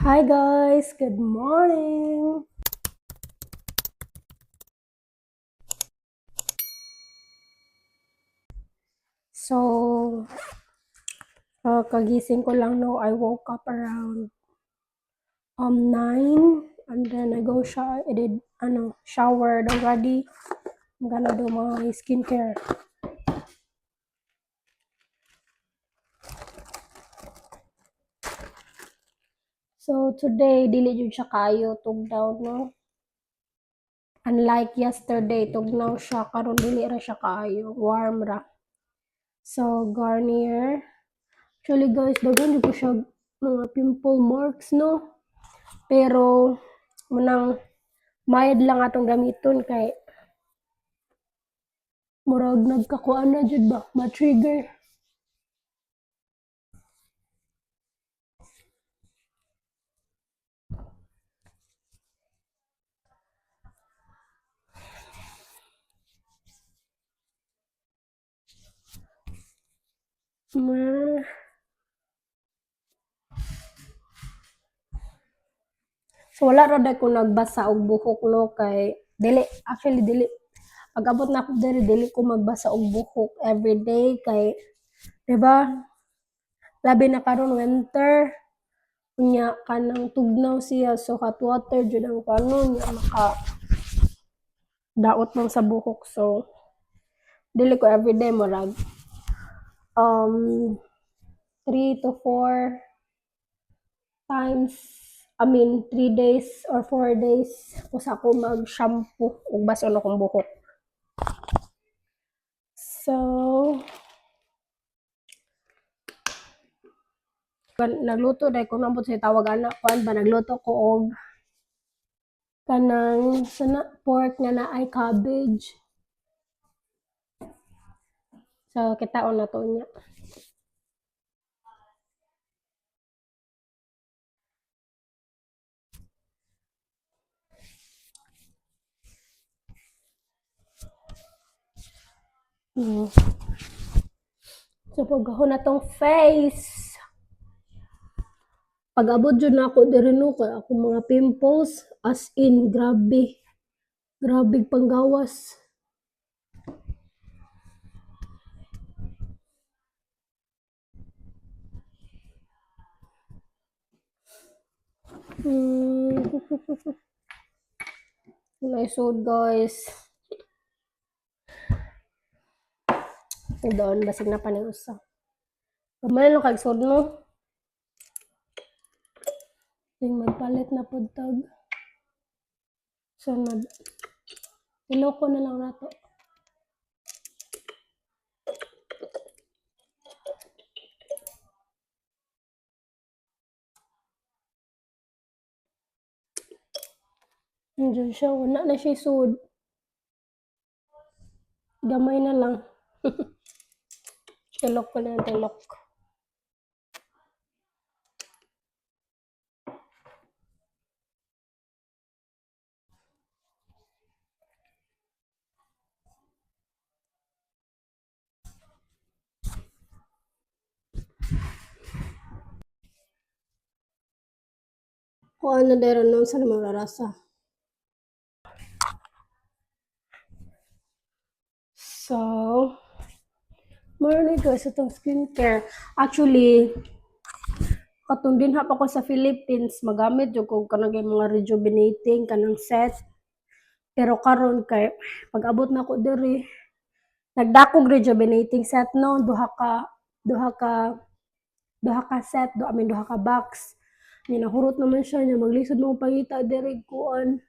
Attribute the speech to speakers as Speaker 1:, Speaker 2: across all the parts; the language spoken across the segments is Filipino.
Speaker 1: Hi guys, good morning. So, kagising ko lang no, I woke up around 9 and then I did showered already. I'm gonna do my skincare. So today dili jud siya kayo tugnaw no. Unlike yesterday, tugnaw siya karon dili ra siya kaayo, warm ra. So Garnier. Actually guys, daghan jud ko siya mga pimple marks no. Pero munang mild lang atong gamiton kay murag nagkakuan na jud ba, ma-trigger. Ma So wala ra day ko nagbasa og buhok no kay dili pag-abot na ako diri dili ko magbasa og buhok everyday kay 'di ba labi na karon winter unya kanang tugnaw siya so hot water jud ang kanon nya maka daot man sa buhok so dili ko everyday murag 3 to 4 times 3 days or 4 days usa ko mag-shampoo ug bason akong buhok. So, nagluto dahil kung nabot sa tawag anak kuan ba nagluto ko og kanang sana pork nga naay cabbage. So, kitaon na to niya. So, pagkahon na tong face. Pag-abot jud na ako diri no kay ako mga pimples as in grabe. Grabe panggawas. Naisod guys. Doon basig na paning usa. Gamay no kag sod no. Ting magpalit na pud tag sunod. Iloko na lang nato. Nandiyan siya, wala na siya sud. Gamay na lang. Tilok ko na yung tilok. Kung ano dero nun sa mga rasa. So, meron ito sa itong skincare. Actually, katong dinha pa ko sa Philippines, magamit yung kung kanang mga rejuvenating kanang set. Pero karon kay pag-abot na ko diri, nagdakog rejuvenating set no, duha ka set, duha ka box. Ni nahurot naman siya niya maglisod mo pangita diri kuan.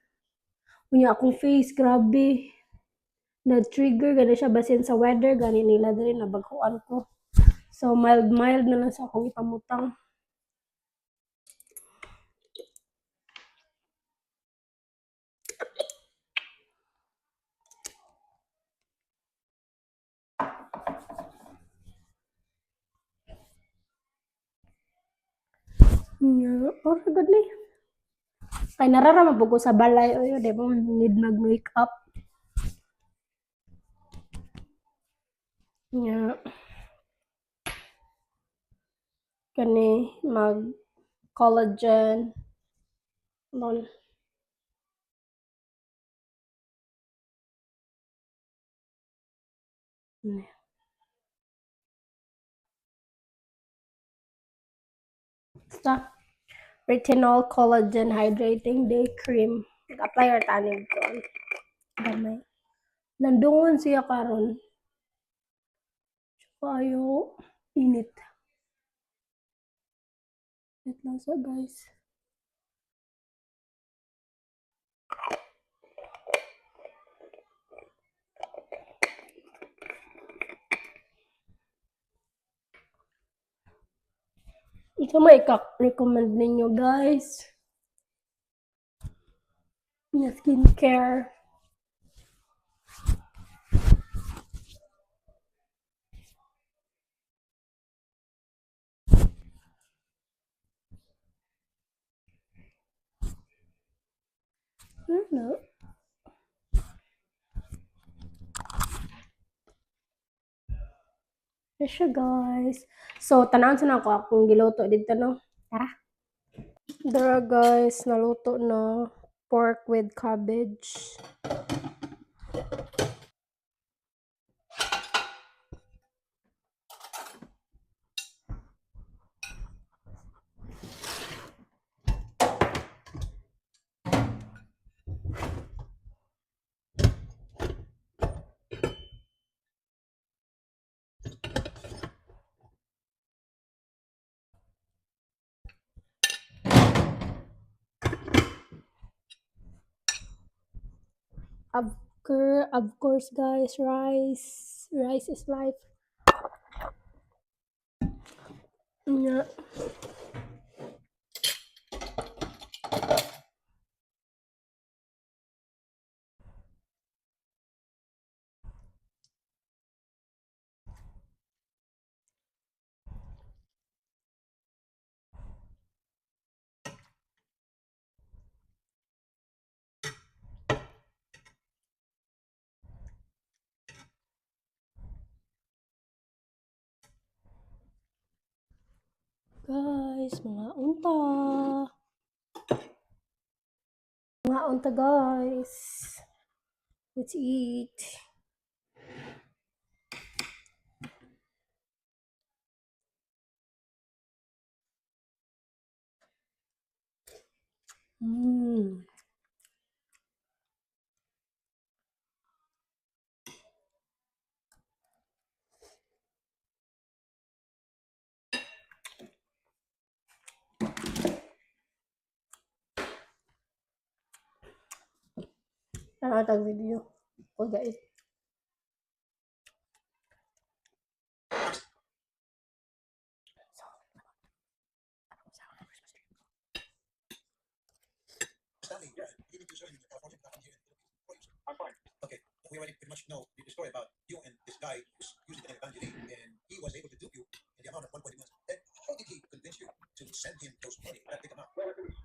Speaker 1: Unya akong face grabe. Na-trigger gani siya basin sa weather gani nila diri nabagkuan ko. So mild na lang sa akong ipamutang. Or good ni. Kay nararaman po ko sa balay o yun, di ba? Need mag-makeup. Nga. Kani mag-collagen. Non. Basta, retinol collagen hydrating day cream. Nag-apply or tanig ko. Gamay. Nandungon siya karon. Ayaw. Init. Wait lang sa guys. Ito may recommend ninyo guys. Na skincare. Ano? Yes siya guys. So, tanawan sa na ako akong giluto dito no. Tara. Dara guys, naluto na. Pork with cabbage. Of course guys, rice. Rice is life. Yeah. Guys, mga unta. Mga unta guys. Let's eat. Mmm. Nakatag video. Oh guys.
Speaker 2: I'm fine. Okay, we already pretty much know the story about you and this guy who's using an evangeline, and he was able to dupe you in the amount of 1.1 million. And how did he convince you to send him those money, that big amount? Well, it was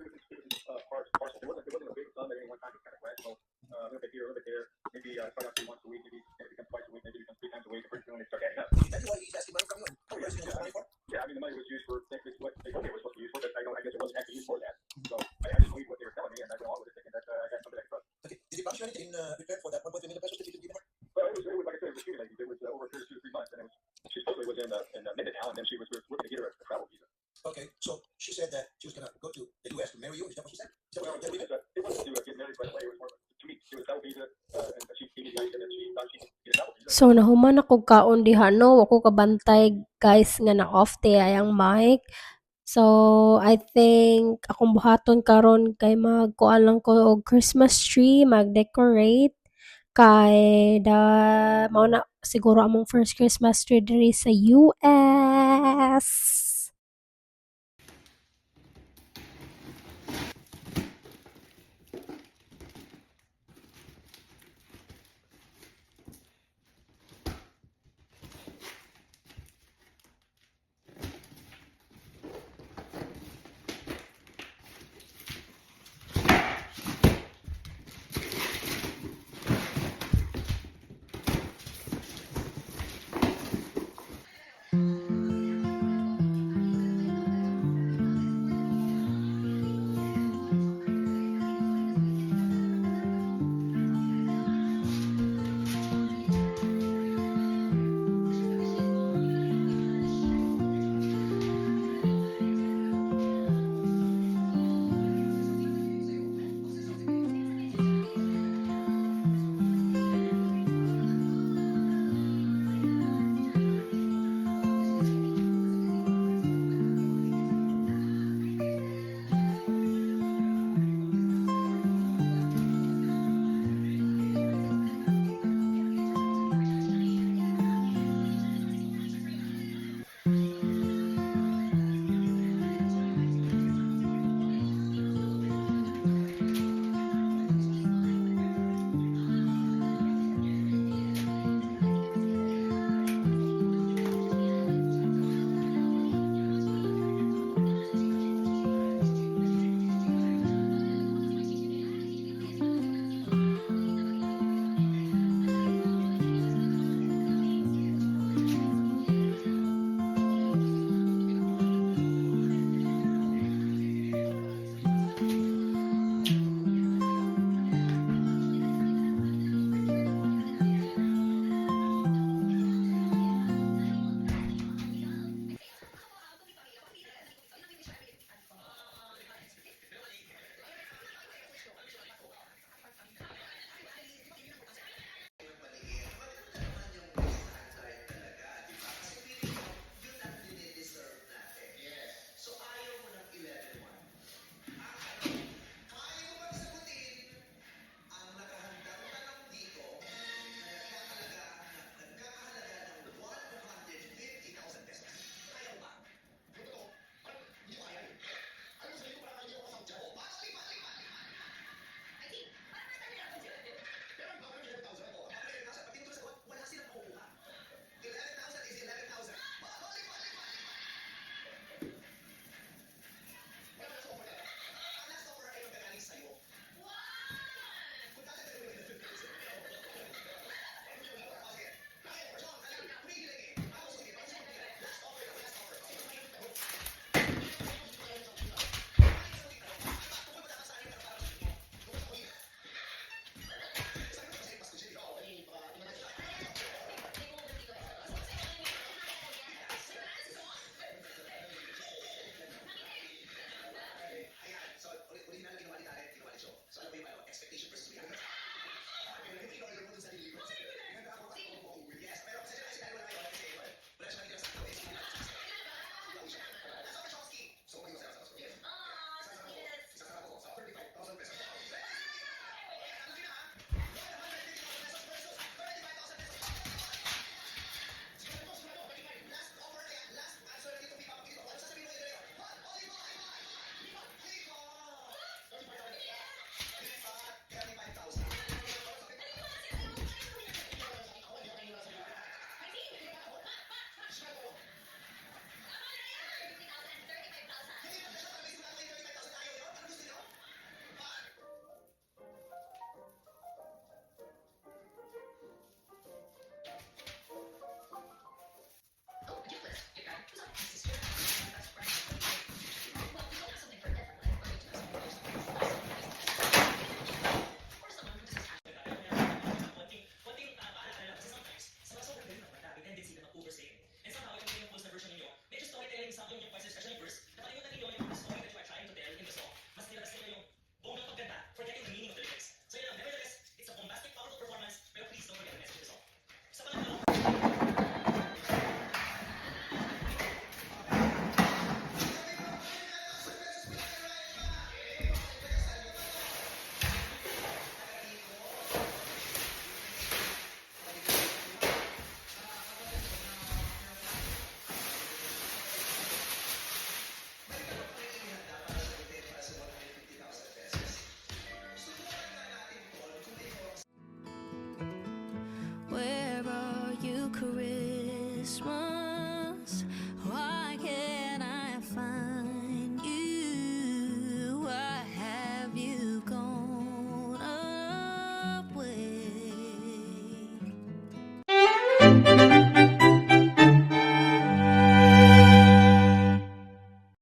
Speaker 2: partial. It wasn't a big sum at any one time. It's kind of gradual. A little bit here, a little bit there. Maybe start out to once a week, maybe it becomes twice a week, maybe it becomes 3 times a week. Pretty soon they start adding up. Did he tell you why he's asking money from you? And what he's asking money for? Yeah, I mean the money was used for things what they told me it was supposed to be used for, but I guess it wasn't actually used for that. So I just believed what they were telling me, and I went along with it, thinking that I got something extra. Okay, did he promise you anything in return for that 1.3 million pesos that you didn't give him? Well, it was like I said, it was accumulating. It was over a period of 2 or 3 months, and it was she supposedly was in Minden now, and then we were looking to get her a travel visa. Okay, so she said that she was gonna go to the U.S. to marry you. Is that what she said? Is that what it wasn't to get married right away. It was more to meet. It was travel visa, and she gave me the idea that she thought she could get a travel visa.
Speaker 1: So nahuman ako kaon diha no, ako kabantay guys nga na off te ayang mic. So I think akong buhaton karon kay magkuan lang ko og Christmas tree, mag-decorate kay mao na siguro among first Christmas tree diri sa US.